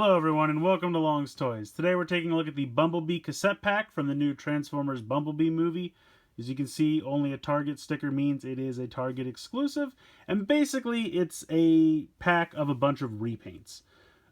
Hello everyone and welcome to Long's Toys. Today we're taking a look at the Bumblebee cassette pack from the new Transformers Bumblebee movie. As you can see, only a Target sticker means it is a Target exclusive, and basically it's a pack of a bunch of repaints.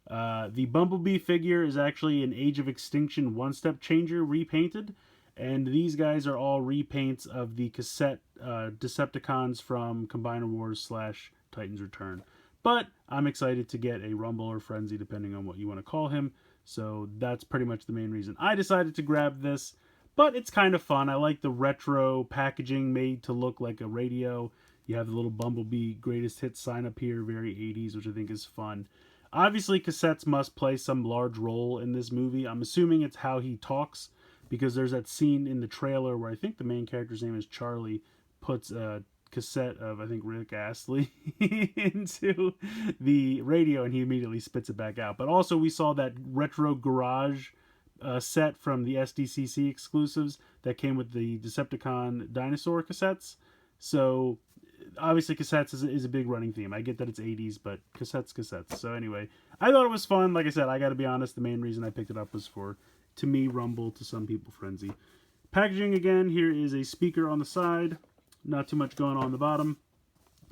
The Bumblebee figure is actually an Age of Extinction one-step changer repainted, and these guys are all repaints of the cassette Decepticons from Combiner Wars / Titans Return. But I'm excited to get a Rumble or Frenzy, depending on what you want to call him. So that's pretty much the main reason I decided to grab this. But it's kind of fun. I like the retro packaging made to look like a radio. You have the little Bumblebee greatest hits sign up here, very 80s, which I think is fun. Obviously, cassettes must play some large role in this movie. I'm assuming it's how he talks, because there's that scene in the trailer where I think the main character's name is Charlie, puts a cassette of, I think, Rick Astley into the radio, and he immediately spits it back out. But also we saw that retro garage set from the SDCC exclusives that came with the Decepticon dinosaur cassettes. So obviously cassettes is a big running theme. I get that it's 80s, but cassettes. So anyway, I thought it was fun. Like I said, I gotta be honest, the main reason I picked it up was for, to me, Rumble, to some people, Frenzy. Packaging again, here is a speaker on the side. Not too much going on the bottom.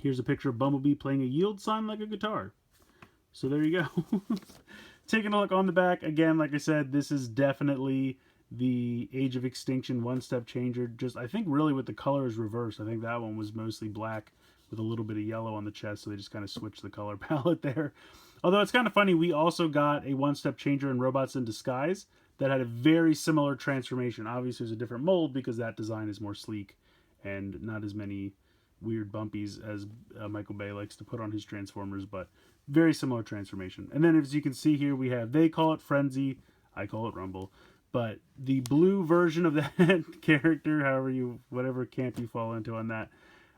Here's a picture of Bumblebee playing a yield sign like a guitar. So there you go. Taking a look on the back, again, like I said, this is definitely the Age of Extinction one-step changer. Just, I think really with the colors reversed. I think that one was mostly black with a little bit of yellow on the chest, so they just kind of switched the color palette there. Although it's kind of funny, we also got a one-step changer in Robots in Disguise that had a very similar transformation. Obviously, it was a different mold because that design is more sleek and not as many weird bumpies as Michael Bay likes to put on his Transformers, but very similar transformation. And then as you can see here, we have, they call it Frenzy, I call it Rumble, but the blue version of that character, whatever camp you fall into on that.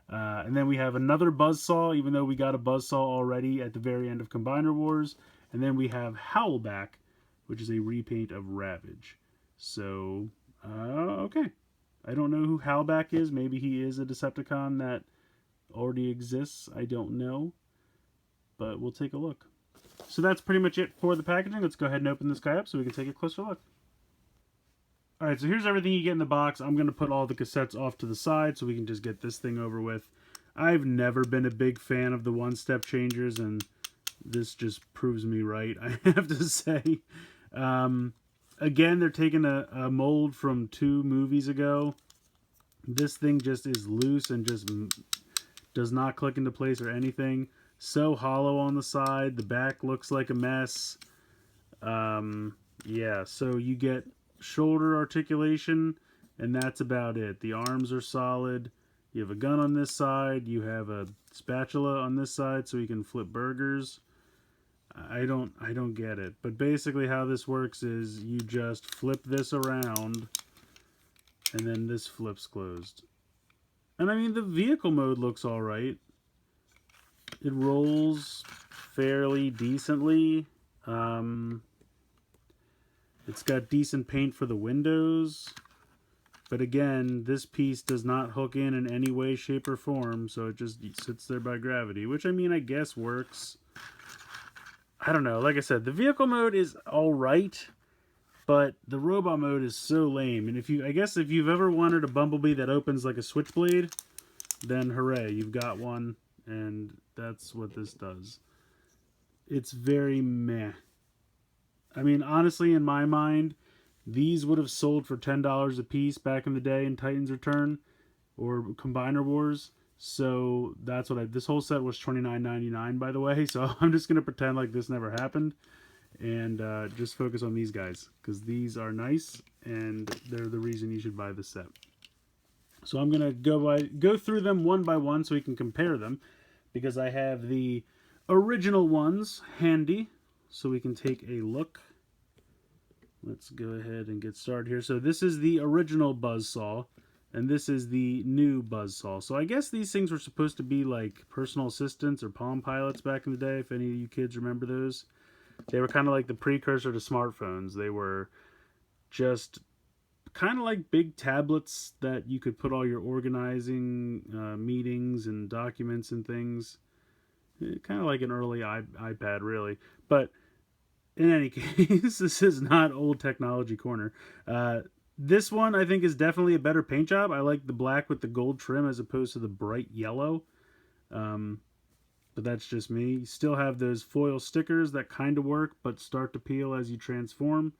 And then we have another Buzzsaw, even though we got a Buzzsaw already at the very end of Combiner Wars. And then we have Howlback, which is a repaint of Ravage. So, okay. I don't know who Howlback is. Maybe he is a Decepticon that already exists. I don't know. But we'll take a look. So that's pretty much it for the packaging. Let's go ahead and open this guy up so we can take a closer look. Alright, so here's everything you get in the box. I'm going to put all the cassettes off to the side so we can just get this thing over with. I've never been a big fan of the one-step changers, and this just proves me right, I have to say. Again, they're taking a mold from 2 movies ago. This thing just is loose and just does not click into place or anything. So hollow on the side. The back looks like a mess. Yeah, so you get shoulder articulation, and that's about it. The arms are solid. You have a gun on this side. You have a spatula on this side so you can flip burgers. I don't get it. But basically how this works is you just flip this around and then this flips closed. And I mean, the vehicle mode looks alright. It rolls fairly decently. It's got decent paint for the windows. But again, this piece does not hook in any way, shape, or form. So it just sits there by gravity. Which, I mean, I guess works. I don't know. Like I said, the vehicle mode is alright, but the robot mode is so lame. And I guess if you've ever wanted a Bumblebee that opens like a switchblade, then hooray, you've got one, and that's what this does. It's very meh. I mean, honestly, in my mind, these would have sold for $10 a piece back in the day in Titans Return or Combiner Wars. So that's what this whole set was $29.99, by the way. So I'm just going to pretend like this never happened and just focus on these guys because these are nice and they're the reason you should buy the set. So I'm going to go through them one by one so we can compare them because I have the original ones handy so we can take a look. Let's go ahead and get started here. So this is the original Buzzsaw. And this is the new Buzzsaw. So I guess these things were supposed to be like personal assistants or Palm Pilots back in the day, if any of you kids remember those. They were kind of like the precursor to smartphones. They were just kind of like big tablets that you could put all your organizing meetings and documents and things. Kind of like an early iPad, really. But In any case, this is not old technology corner. This one I think is definitely a better paint job. I like the black with the gold trim as opposed to the bright yellow. Um, but that's just me. You still have those foil stickers that kind of work, but start to peel as you transform.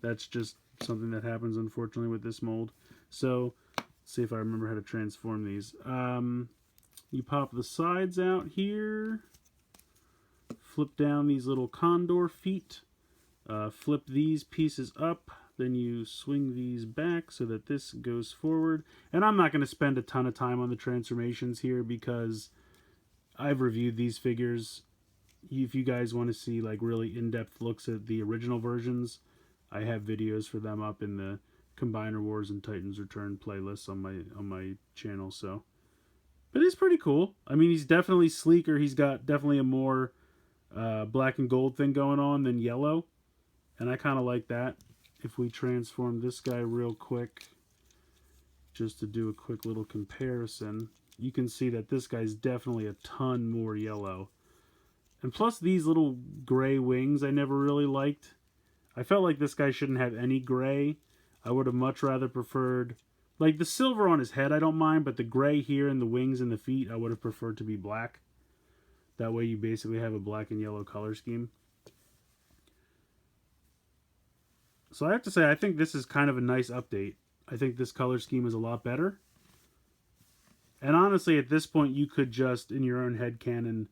That's just something that happens, unfortunately, with this mold. So, let's see if I remember how to transform these. You pop the sides out here, flip down these little condor feet, flip these pieces up, then you swing these back so that this goes forward. And I'm not going to spend a ton of time on the transformations here because I've reviewed these figures. If you guys want to see like really in-depth looks at the original versions, I have videos for them up in the Combiner Wars and Titans Return playlists on my channel. So, but it's pretty cool. I mean, he's definitely sleeker. He's got definitely a more black and gold thing going on than yellow, and I kind of like that. If we transform this guy real quick, just to do a quick little comparison, you can see that this guy's definitely a ton more yellow. And plus these little gray wings I never really liked. I felt like this guy shouldn't have any gray. I would have much rather preferred, like the silver on his head I don't mind, but the gray here and the wings and the feet I would have preferred to be black. That way you basically have a black and yellow color scheme. So I have to say, I think this is kind of a nice update. I think this color scheme is a lot better. And honestly, at this point, you could just, in your own headcanon,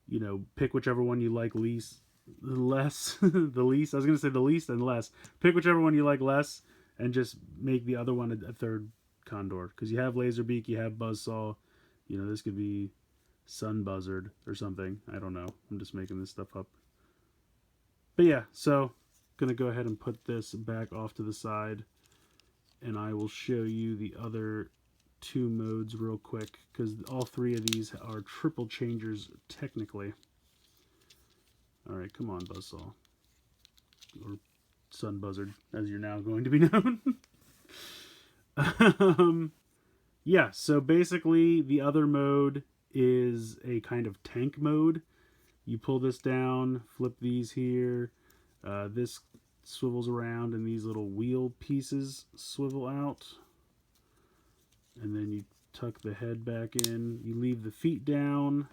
you know, pick whichever one you like least. The least. I was going to say the least and less. Pick whichever one you like less and just make the other one a third condor. Because you have Laserbeak, you have Buzzsaw. You know, this could be Sun Buzzard or something. I don't know. I'm just making this stuff up. But yeah, so gonna go ahead and put this back off to the side, and I will show you the other two modes real quick because all three of these are triple changers technically. All right, come on, Buzzsaw, or Sun Buzzard, as you're now going to be known. Yeah, so basically the other mode is a kind of tank mode. You pull this down, flip these here. This swivels around and these little wheel pieces swivel out. And then you tuck the head back in. You leave the feet down.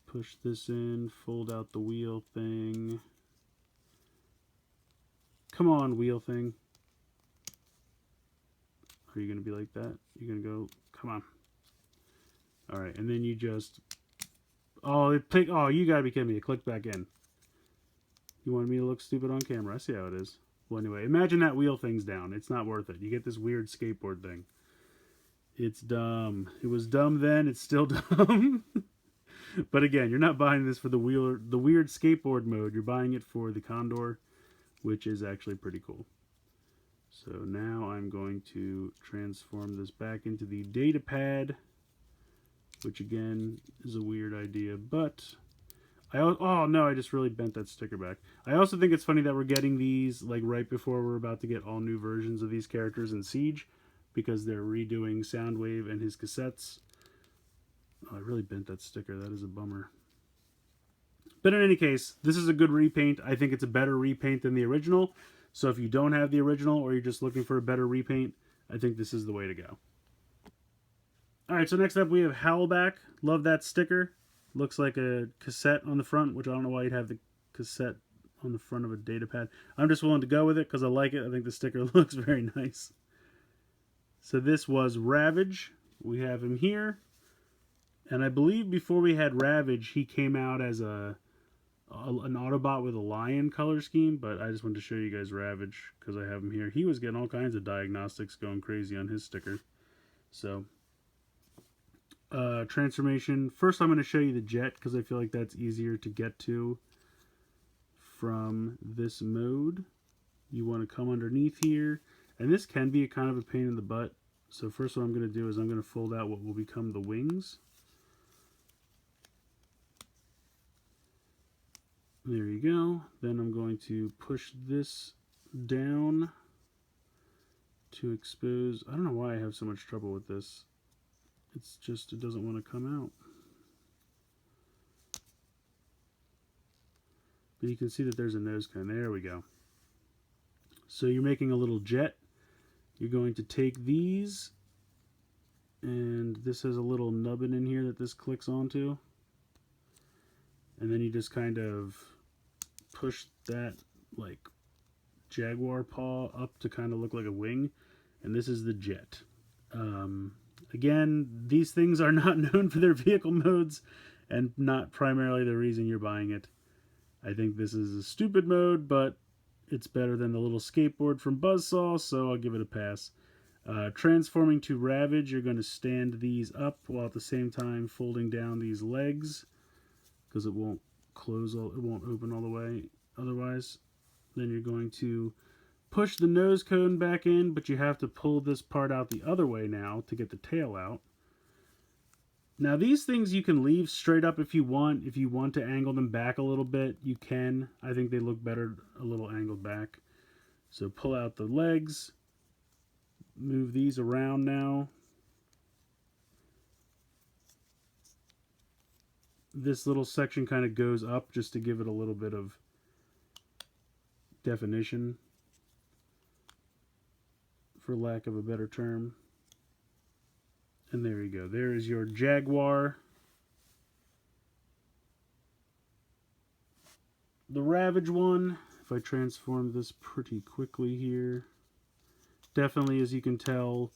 Push this in, fold out the wheel thing. Come on, wheel thing. Are you going to be like that? You're going to go, come on. All right, and then you just, oh, you got to be kidding me. It clicked back in. You wanted me to look stupid on camera. I see how it is. Well, anyway, imagine that wheel thing's down. It's not worth it. You get this weird skateboard thing. It's dumb. It was dumb then. It's still dumb. But again, you're not buying this for the weird skateboard mode. You're buying it for the Condor, which is actually pretty cool. So now I'm going to transform this back into the data pad, which again is a weird idea, but oh no, I just really bent that sticker back. I also think it's funny that we're getting these like right before we're about to get all new versions of these characters in Siege, because they're redoing Soundwave and his cassettes. Oh, I really bent that sticker. That is a bummer. But in any case, this is a good repaint. I think it's a better repaint than the original. So if you don't have the original or you're just looking for a better repaint, I think this is the way to go. Alright, so next up we have Howlback. Love that sticker. Looks like a cassette on the front, which I don't know why you'd have the cassette on the front of a data pad. I'm just willing to go with it because I like it. I think the sticker looks very nice. So this was Ravage. We have him here. And I believe before we had Ravage, he came out as an Autobot with a lion color scheme, but I just wanted to show you guys Ravage because I have him here. He was getting all kinds of diagnostics going crazy on his sticker. So, transformation. First I'm going to show you the jet because I feel like that's easier to get to from this mode. You want to come underneath here, and this can be a kind of a pain in the butt. So first what I'm going to do is I'm going to fold out what will become the wings. There you go. Then I'm going to push this down to expose. I don't know why I have so much trouble with this. It's just, it doesn't want to come out. But you can see that there's a nose cone. There we go. So you're making a little jet. You're going to take these, and this has a little nubbin in here that this clicks onto. And then you just kind of push that like jaguar paw up to kind of look like a wing. And this is the jet. Again, these things are not known for their vehicle modes and not primarily the reason you're buying it. I think this is a stupid mode, but it's better than the little skateboard from Buzzsaw, so I'll give it a pass. Transforming to Ravage, you're going to stand these up while at the same time folding down these legs, because it won't open all the way otherwise. Then you're going to push the nose cone back in, but you have to pull this part out the other way now to get the tail out. Now these things you can leave straight up if you want. If you want to angle them back a little bit, you can. I think they look better a little angled back. So pull out the legs, move these around now. This little section kind of goes up just to give it a little bit of definition, for lack of a better term. And there you go. There is your Jaguar. The Ravage one, if I transform this pretty quickly here, definitely, as you can tell,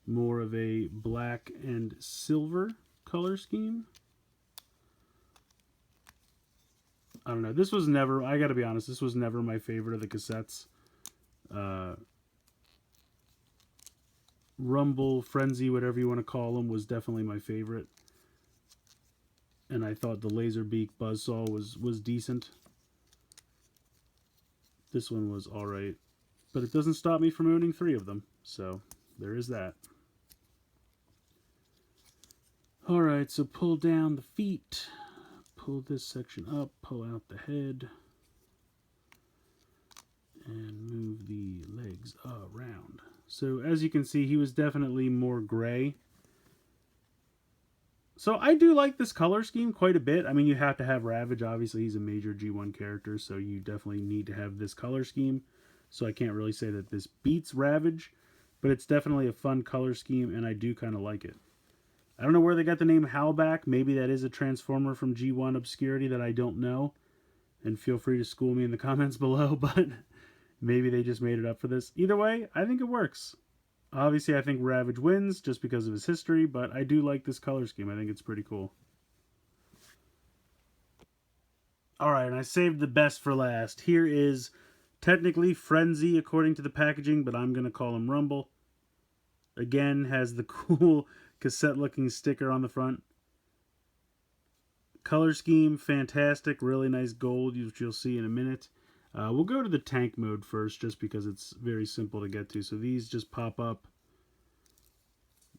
more of a black and silver color scheme. I don't know. This was never, I gotta be honest, this was never my favorite of the cassettes. Rumble, Frenzy, whatever you want to call them, was definitely my favorite. And I thought the Laserbeak Buzzsaw was decent. This one was alright. But it doesn't stop me from owning 3 of them. So, there is that. Alright, so pull down the feet. Pull this section up. Pull out the head. And move the legs around. So as you can see, he was definitely more gray. So I do like this color scheme quite a bit. I mean, you have to have Ravage. Obviously, he's a major G1 character, so you definitely need to have this color scheme. So I can't really say that this beats Ravage, but it's definitely a fun color scheme, and I do kind of like it. I don't know where they got the name Howlback. Maybe that is a Transformer from G1 obscurity that I don't know. And feel free to school me in the comments below, but maybe they just made it up for this. Either way, I think it works. Obviously, I think Ravage wins just because of his history, but I do like this color scheme. I think it's pretty cool. Alright, and I saved the best for last. Here is technically Frenzy according to the packaging, but I'm going to call him Rumble. Again, has the cool cassette-looking sticker on the front. Color scheme, fantastic. Really nice gold, which you'll see in a minute. We'll go to the tank mode first, just because it's very simple to get to. So these just pop up.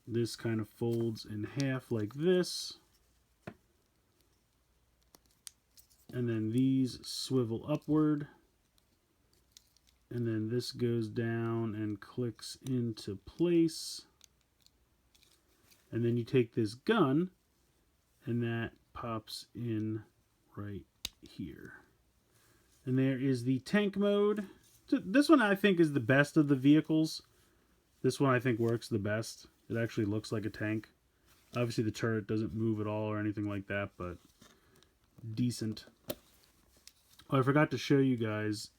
This kind of folds in half like this. And then these swivel upward. And then this goes down and clicks into place. And then you take this gun, and that pops in right here. And there is the tank mode. This one I think is the best of the vehicles. This one I think works the best. It actually looks like a tank. Obviously the turret doesn't move at all or anything like that, but decent. Oh, I forgot to show you guys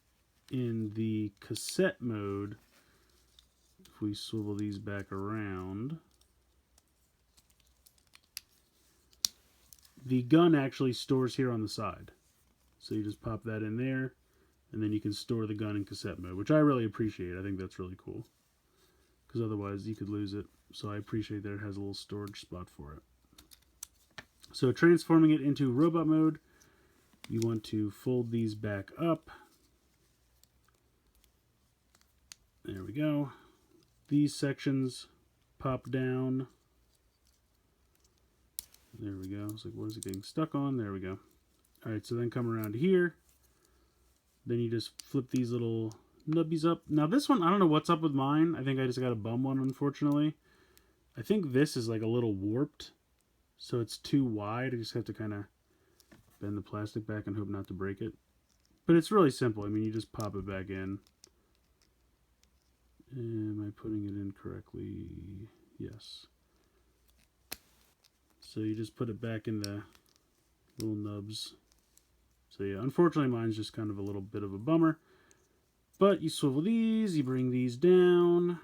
in the cassette mode, if we swivel these back around, the gun actually stores here on the side. So you just pop that in there, and then you can store the gun in cassette mode, which I really appreciate. I think that's really cool, because otherwise you could lose it. So I appreciate that it has a little storage spot for it. So transforming it into robot mode, you want to fold these back up. There we go. These sections pop down. There we go. It's like, what is it getting stuck on? There we go. Alright, so then come around here. Then you just flip these little nubbies up. Now this one, I don't know what's up with mine. I think I just got a bum one, unfortunately. I think this is like a little warped. So it's too wide. I just have to kind of bend the plastic back and hope not to break it. But it's really simple. I mean, you just pop it back in. Am I putting it in correctly? Yes. So you just put it back in the little nubs. So yeah, unfortunately mine's just kind of a little bit of a bummer. But you swivel these, you bring these down,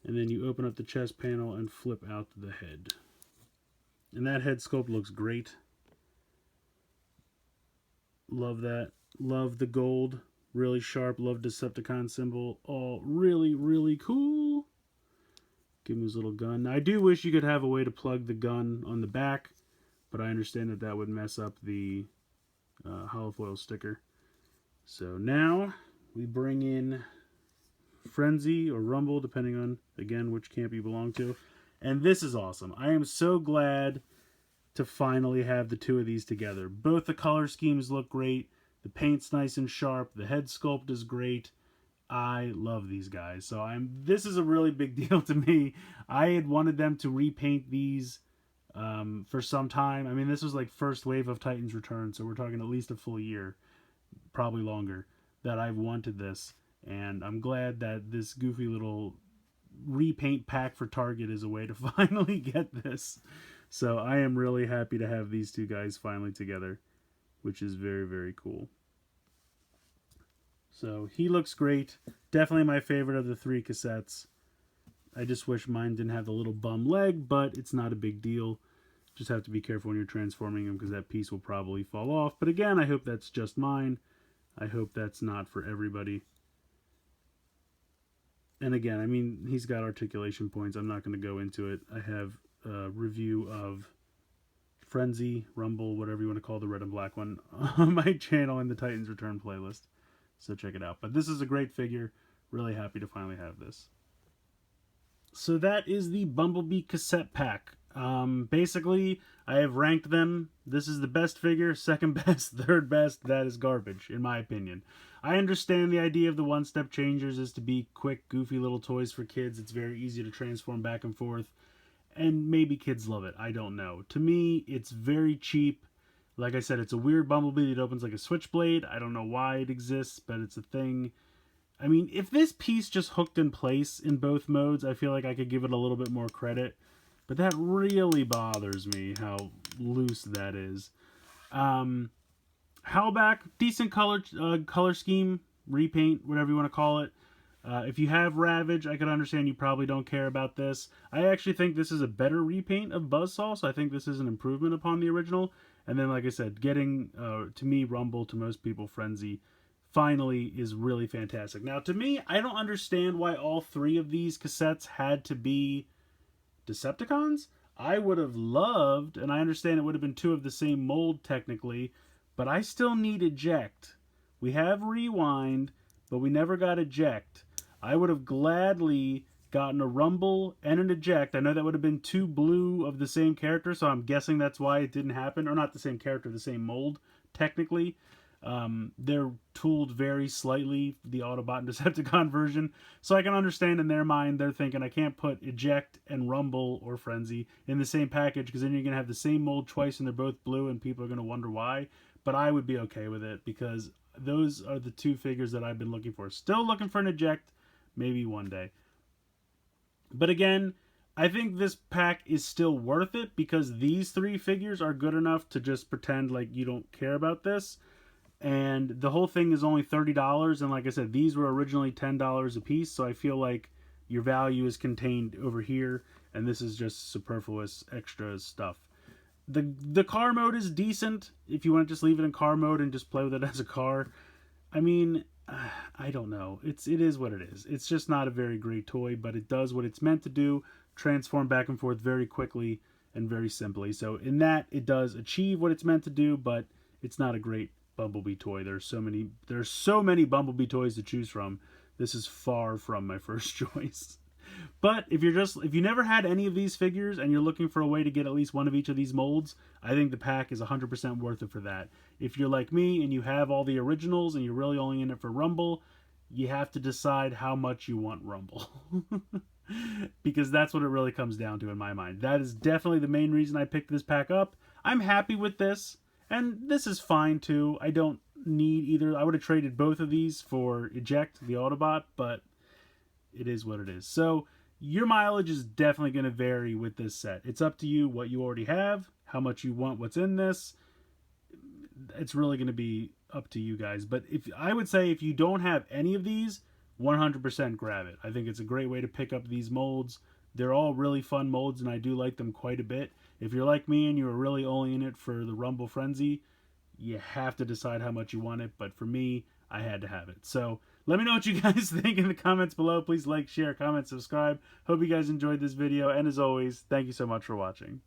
and then you open up the chest panel and flip out the head. And that head sculpt looks great. Love that. Love the gold. Really sharp. Love Decepticon symbol. All really, really cool. Give him his little gun. Now, I do wish you could have a way to plug the gun on the back, but I understand that that would mess up the holofoil sticker. So now we bring in Frenzy or Rumble, depending on, again, which camp you belong to. And this is awesome. I am so glad to finally have the two of these together. Both the color schemes look great. The paint's nice and sharp. The head sculpt is great. I love these guys. So this is a really big deal to me. I had wanted them to repaint these for some time. I mean, this was like first wave of Titans Return, so we're talking at least a full year, probably longer, that I've wanted this. And I'm glad that this goofy little repaint pack for Target is a way to finally get this. So I am really happy to have these two guys finally together, which is very, very cool. So he looks great. Definitely my favorite of the three cassettes. I just wish mine didn't have the little bum leg, but it's not a big deal. Just have to be careful when you're transforming him because that piece will probably fall off. But again, I hope that's just mine. I hope that's not for everybody. And again, I mean, he's got articulation points. I'm not going to go into it. I have a review of Frenzy, Rumble, whatever you want to call the red and black one, on my channel in the Titans Return playlist. So check it out. But this is a great figure. Really happy to finally have this. So that is the Bumblebee cassette pack. Basically, I have ranked them. This is the best figure, second best, third best. That is garbage, in my opinion. I understand the idea of the one-step changers is to be quick, goofy little toys for kids. It's very easy to transform back and forth. And maybe kids love it. I don't know. To me, it's very cheap. Like I said, it's a weird Bumblebee that opens like a switchblade. I don't know why it exists, but it's a thing. I mean, if this piece just hooked in place in both modes, I feel like I could give it a little bit more credit. But that really bothers me, how loose that is. Howlback, decent color scheme, repaint, whatever you want to call it. If you have Ravage, I can understand you probably don't care about this. I actually think this is a better repaint of Buzzsaw, so I think this is an improvement upon the original. And then, like I said, getting, to me, Rumble, to most people, Frenzy, finally is really fantastic. Now, to me, I don't understand why all three of these cassettes had to be Decepticons. I would have loved, and I understand it would have been two of the same mold, technically, but I still need Eject. We have Rewind, but we never got Eject. I would have gladly gotten a Rumble and an Eject. I know that would have been two blue of the same character, so I'm guessing that's why it didn't happen. Or not the same character, the same mold, technically. They're tooled very slightly, the Autobot and Decepticon version. So I can understand in their mind, they're thinking, I can't put Eject and Rumble or Frenzy in the same package, because then you're going to have the same mold twice and they're both blue and people are going to wonder why. But I would be okay with it, because those are the two figures that I've been looking for. Still looking for an Eject, maybe one day. But again, I think this pack is still worth it, because these three figures are good enough to just pretend like you don't care about this. And the whole thing is only $30, and like I said, these were originally $10 a piece, so I feel like your value is contained over here, and this is just superfluous extra stuff. The car mode is decent, if you want to just leave it in car mode and just play with it as a car. I mean, I don't know. It is what it is. It's just not a very great toy, but it does what it's meant to do, transform back and forth very quickly and very simply. So in that, it does achieve what it's meant to do, but it's not a great Bumblebee toy. There's so many Bumblebee toys to choose from. This is far from my first choice. But if you never had any of these figures and you're looking for a way to get at least one of each of these molds, I think the pack is 100% worth it for that. If you're like me and you have all the originals and you're really only in it for Rumble, you have to decide how much you want Rumble. Because that's what it really comes down to in my mind. That is definitely the main reason I picked this pack up. I'm happy with this. And this is fine too. I don't need either. I would have traded both of these for Eject, the Autobot, but it is what it is. So your mileage is definitely going to vary with this set. It's up to you what you already have, how much you want what's in this. It's really going to be up to you guys. But if I would say if you don't have any of these, 100% grab it. I think it's a great way to pick up these molds. They're all really fun molds, and I do like them quite a bit. If you're like me and you're really only in it for the Rumble Frenzy, you have to decide how much you want it. But for me, I had to have it. So let me know what you guys think in the comments below. Please like, share, comment, subscribe. Hope you guys enjoyed this video. And as always, thank you so much for watching.